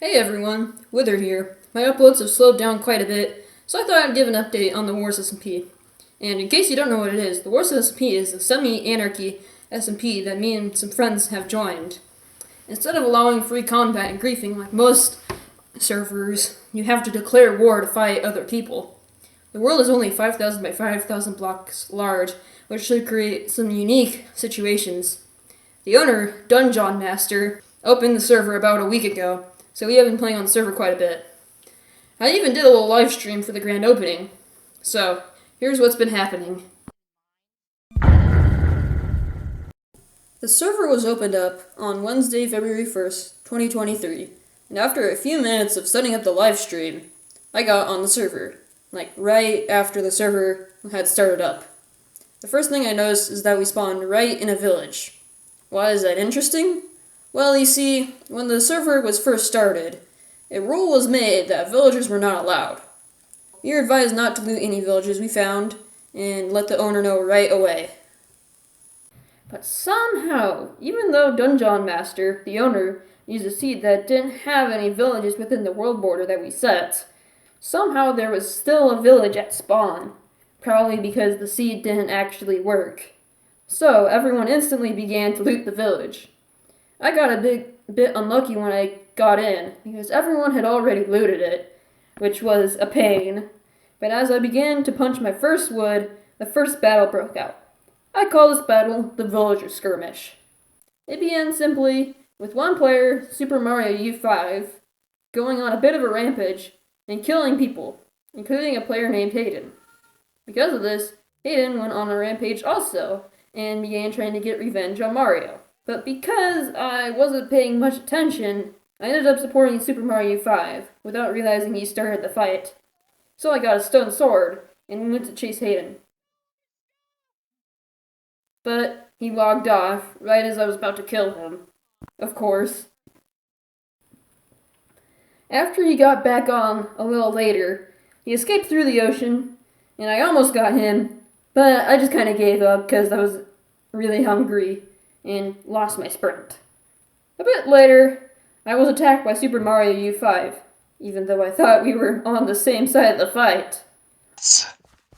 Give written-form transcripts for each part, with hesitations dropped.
Hey everyone, Wither here. My uploads have slowed down quite a bit, so I thought I'd give an update on the Wars SMP. And in case you don't know what it is, the Wars SMP is a semi-anarchy SMP that me and some friends have joined. Instead of allowing free combat and griefing like most servers, you have to declare war to fight other people. The world is only 5,000 by 5,000 blocks large, which should create some unique situations. The owner, Dungeon Master, opened the server about a week ago, so we have been playing on the server quite a bit. I even did a little live stream for the grand opening. So, here's what's been happening. The server was opened up on Wednesday, February 1st, 2023, and after a few minutes of setting up the live stream, I got on the server, like right after the server had started up. The first thing I noticed is that we spawned right in a village. Why is that interesting? Well, you see, when the server was first started, a rule was made that villagers were not allowed. We were advised not to loot any villages we found, and let the owner know right away. But somehow, even though Dungeon Master, the owner, used a seed that didn't have any villages within the world border that we set, somehow there was still a village at spawn, probably because the seed didn't actually work. So everyone instantly began to loot the village. I got a bit unlucky when I got in, because everyone had already looted it, which was a pain. But as I began to punch my first wood, the first battle broke out. I call this battle the Villager Skirmish. It began simply with one player, Super Mario U5, going on a bit of a rampage and killing people, including a player named Hayden. Because of this, Hayden went on a rampage also, and began trying to get revenge on Mario. But because I wasn't paying much attention, I ended up supporting Super Mario 5 without realizing he started the fight. So I got a stone sword and went to chase Hayden. But he logged off right as I was about to kill him. Of course. After he got back on a little later, he escaped through the ocean, and I almost got him, but I just kind of gave up because I was really hungry and lost my sprint. A bit later, I was attacked by Super Mario U5, even though I thought we were on the same side of the fight.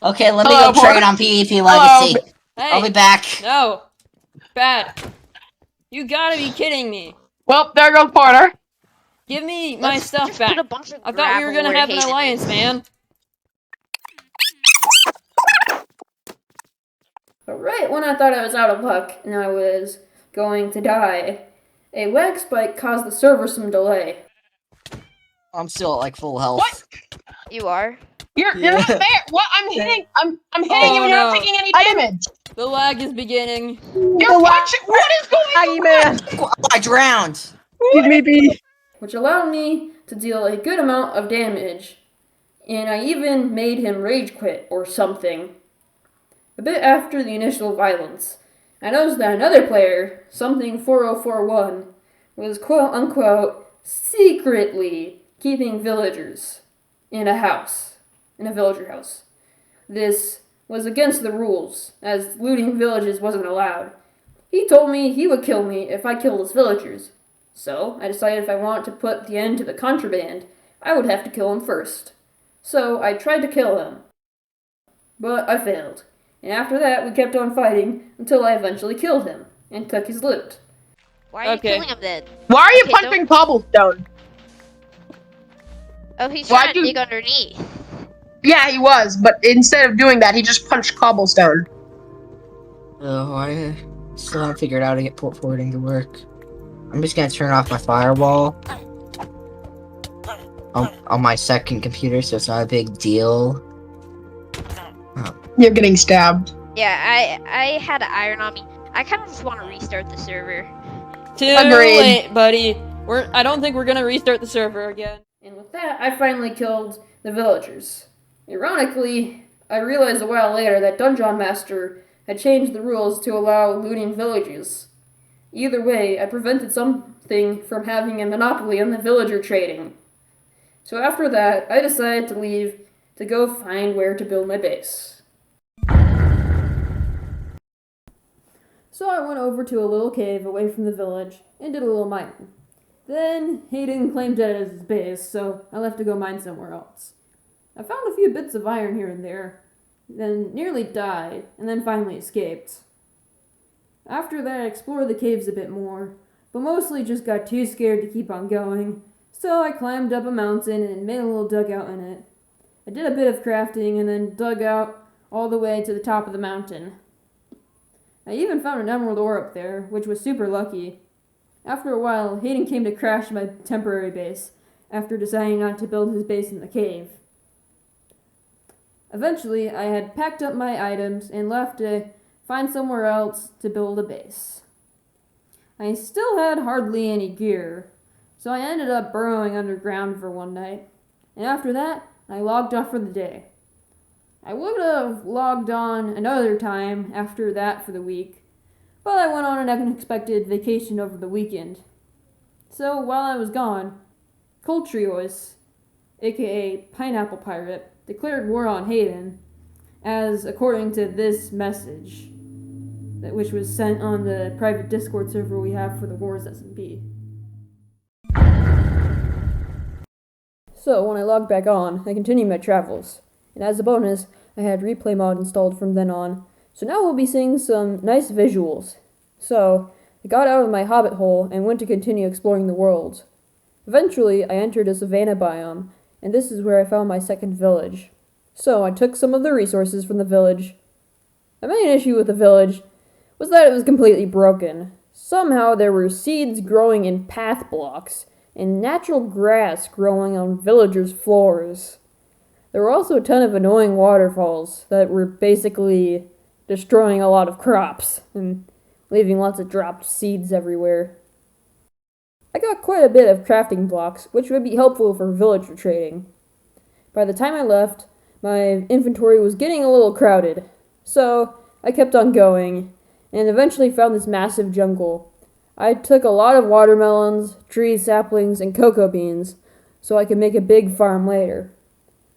Okay, let me Hello, go trade Porter. on PvP Legacy. Hey! I'll be back. No! Bad. You gotta be kidding me. Well, there goes Porter. Give me my Let's stuff just back. put a bunch of I thought we were gravel gonna where have an Hayden alliance, is. man. But right when I thought I was out of luck and I was going to die, a lag spike caused the server some delay. I'm still at like full health. What? You are? You're not there. What? I'm hitting you Oh, and you're not no. taking any damage. The lag is beginning. You're punching. What is going on? Man, I drowned. leave me be. Which allowed me to deal a good amount of damage. And I even made him rage quit or something. A bit after the initial violence, I noticed that another player, something 4041, was quote unquote secretly keeping villagers in a villager house. This was against the rules, as looting villages wasn't allowed. He told me he would kill me if I killed his villagers. So I decided if I wanted to put the end to the contraband, I would have to kill him first. So I tried to kill him. But I failed. And after that, we kept on fighting until I eventually killed him and took his loot. Why are you killing him then? Why are you Okay, punching cobblestone? Oh, he's Why'd trying to you- dig underneath. Yeah, he was, but instead of doing that, he just punched cobblestone. Oh, I still haven't figured out how to get port forwarding to work. I'm just gonna turn off my firewall on my second computer, so it's not a big deal. You're getting stabbed. Yeah, I had an iron on me. I kind of just want to restart the server. Too Agreed. late, buddy. I don't think we're gonna restart the server again. And with that, I finally killed the villagers. Ironically, I realized a while later that Dungeon Master had changed the rules to allow looting villages. Either way, I prevented something from having a monopoly on the villager trading. So after that, I decided to leave to go find where to build my base. So I went over to a little cave away from the village and did a little mining. Then Hayden claimed it as his base, so I left to go mine somewhere else. I found a few bits of iron here and there, then nearly died, and then finally escaped. After that, I explored the caves a bit more, but mostly just got too scared to keep on going, so I climbed up a mountain and made a little dugout in it. I did a bit of crafting and then dug out all the way to the top of the mountain. I even found an emerald ore up there, which was super lucky. After a while, Hayden came to crash my temporary base, after deciding not to build his base in the cave. Eventually, I had packed up my items and left to find somewhere else to build a base. I still had hardly any gear, so I ended up burrowing underground for one night, and after that, I logged off for the day. I would have logged on another time after that for the week, but I went on an unexpected vacation over the weekend. So while I was gone, Coltrios, aka Pineapple Pirate, declared war on Hayden, as according to this message, which was sent on the private Discord server we have for the Wars SMP. So when I logged back on, I continued my travels, and as a bonus, I had replay mod installed from then on, so now we'll be seeing some nice visuals. So, I got out of my hobbit hole and went to continue exploring the world. Eventually, I entered a savanna biome, and this is where I found my second village. So, I took some of the resources from the village. My main issue with the village was that it was completely broken. Somehow, there were seeds growing in path blocks, and natural grass growing on villagers' floors. There were also a ton of annoying waterfalls that were basically destroying a lot of crops and leaving lots of dropped seeds everywhere. I got quite a bit of crafting blocks, which would be helpful for villager trading. By the time I left, my inventory was getting a little crowded, so I kept on going, and eventually found this massive jungle. I took a lot of watermelons, tree saplings, and cocoa beans, so I could make a big farm later.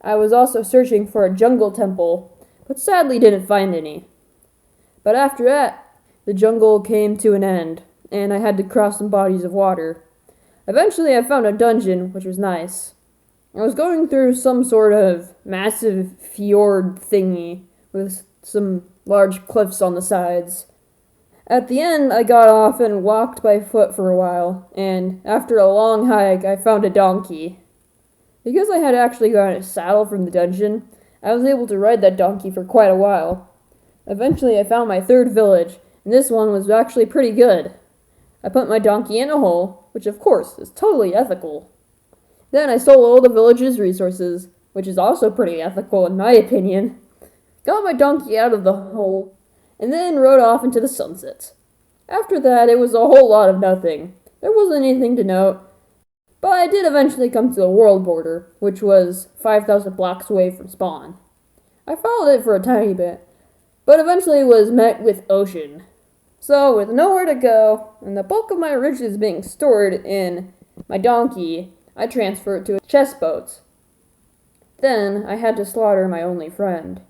I was also searching for a jungle temple, but sadly didn't find any. But after that, the jungle came to an end, and I had to cross some bodies of water. Eventually I found a dungeon, which was nice. I was going through some sort of massive fjord thingy with some large cliffs on the sides. At the end, I got off and walked by foot for a while, and after a long hike, I found a donkey. Because I had actually gotten a saddle from the dungeon, I was able to ride that donkey for quite a while. Eventually, I found my third village, and this one was actually pretty good. I put my donkey in a hole, which of course is totally ethical. Then I sold all the village's resources, which is also pretty ethical in my opinion. Got my donkey out of the hole, and then rode off into the sunset. After that, it was a whole lot of nothing. There wasn't anything to note, but I did eventually come to the world border, which was 5,000 blocks away from spawn. I followed it for a tiny bit, but eventually was met with ocean. So, with nowhere to go, and the bulk of my riches being stored in my donkey, I transferred to a chest boat. Then, I had to slaughter my only friend.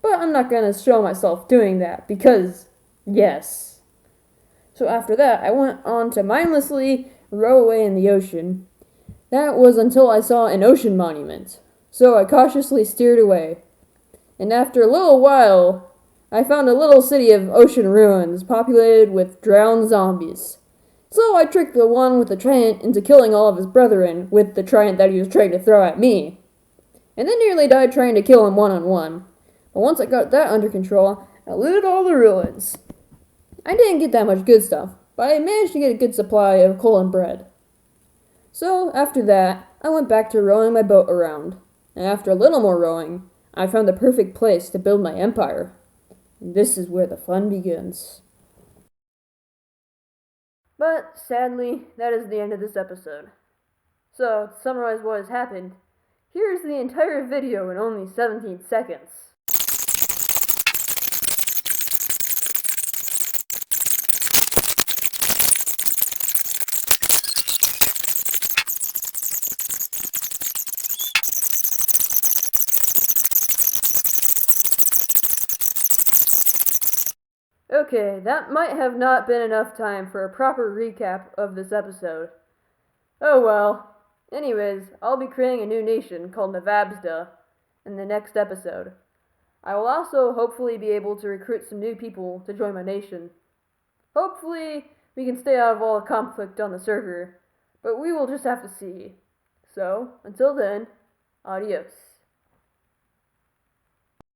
But I'm not going to show myself doing that, because, yes. So after that, I went on to mindlessly row away in the ocean. That was until I saw an ocean monument, so I cautiously steered away. And after a little while, I found a little city of ocean ruins populated with drowned zombies. So I tricked the one with the trident into killing all of his brethren with the trident that he was trying to throw at me. And then nearly died trying to kill him one-on-one. But once I got that under control, I looted all the ruins. I didn't get that much good stuff, but I managed to get a good supply of coal and bread. So, after that, I went back to rowing my boat around. And after a little more rowing, I found the perfect place to build my empire. And this is where the fun begins. But, sadly, that is the end of this episode. So, to summarize what has happened, here's the entire video in only 17 seconds. Okay, that might have not been enough time for a proper recap of this episode. Oh well. Anyways, I'll be creating a new nation called Navabsda in the next episode. I will also hopefully be able to recruit some new people to join my nation. Hopefully, we can stay out of all the conflict on the server, but we will just have to see. So, until then, adios.